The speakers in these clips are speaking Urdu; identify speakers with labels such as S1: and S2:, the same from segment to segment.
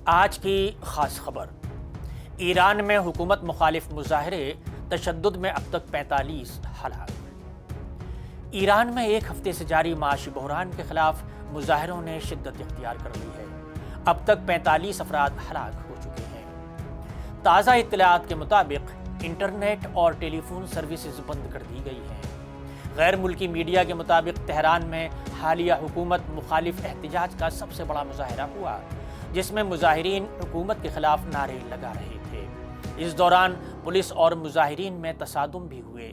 S1: آج کی خاص خبر، ایران میں حکومت مخالف مظاہرے، تشدد میں اب تک 45 ہلاک۔ ایران میں ایک ہفتے سے جاری معاشی بحران کے خلاف مظاہروں نے شدت اختیار کر لی ہے۔ اب تک 45 افراد ہلاک ہو چکے ہیں۔ تازہ اطلاعات کے مطابق انٹرنیٹ اور ٹیلی فون سروسز بند کر دی گئی ہیں۔ غیر ملکی میڈیا کے مطابق تہران میں حالیہ حکومت مخالف احتجاج کا سب سے بڑا مظاہرہ ہوا، جس میں مظاہرین حکومت کے خلاف نعرے لگا رہے تھے۔ اس دوران پولیس اور مظاہرین میں تصادم بھی ہوئے۔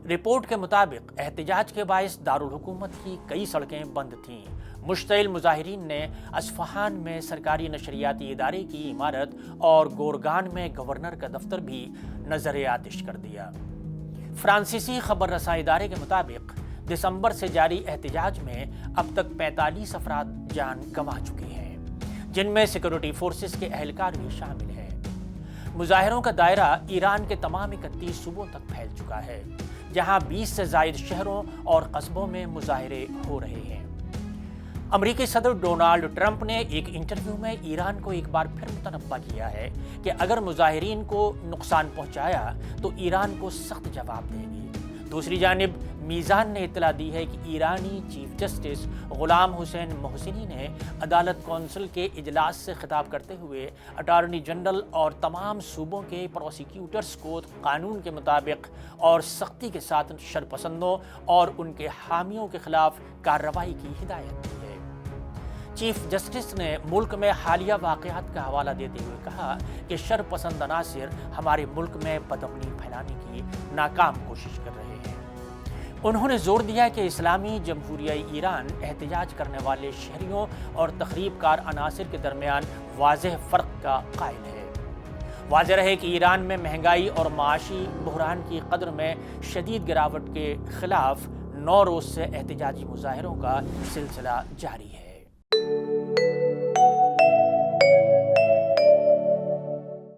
S1: رپورٹ کے مطابق احتجاج کے باعث دارالحکومت کی کئی سڑکیں بند تھیں۔ مشتعل مظاہرین نے اصفہان میں سرکاری نشریاتی ادارے کی عمارت اور گورگان میں گورنر کا دفتر بھی نظر آتش کر دیا۔ فرانسیسی خبر رساں ادارے کے مطابق دسمبر سے جاری احتجاج میں اب تک 45 افراد جان گنوا چکے ہیں، جن میں سیکورٹی فورسز کے اہلکار بھی شامل ہیں۔ مظاہروں کا دائرہ ایران کے تمام 31 صوبوں تک پھیل چکا ہے، جہاں 20 سے زائد شہروں اور قصبوں میں مظاہرے ہو رہے ہیں۔ امریکی صدر ڈونالڈ ٹرمپ نے ایک انٹرویو میں ایران کو ایک بار پھر متنبہ کیا ہے کہ اگر مظاہرین کو نقصان پہنچایا تو ایران کو سخت جواب دے گی۔ دوسری جانب میزان نے اطلاع دی ہے کہ ایرانی چیف جسٹس غلام حسین محسنی نے عدالت کونسل کے اجلاس سے خطاب کرتے ہوئے اٹارنی جنرل اور تمام صوبوں کے پروسیکیوٹرز کو قانون کے مطابق اور سختی کے ساتھ شرپسندوں اور ان کے حامیوں کے خلاف کارروائی کی ہدایت دی ہے۔ چیف جسٹس نے ملک میں حالیہ واقعات کا حوالہ دیتے ہوئے کہا کہ شرپسند عناصر ہمارے ملک میں بدامنی پھیلانے کی ناکام کوشش کر رہے ہیں۔ انہوں نے زور دیا کہ اسلامی جمہوریہ ایران احتجاج کرنے والے شہریوں اور تخریب کار عناصر کے درمیان واضح فرق کا قائل ہے۔ واضح رہے کہ ایران میں مہنگائی اور معاشی بحران کی قدر میں شدید گراوٹ کے خلاف 9 روز سے احتجاجی مظاہروں کا سلسلہ جاری ہے۔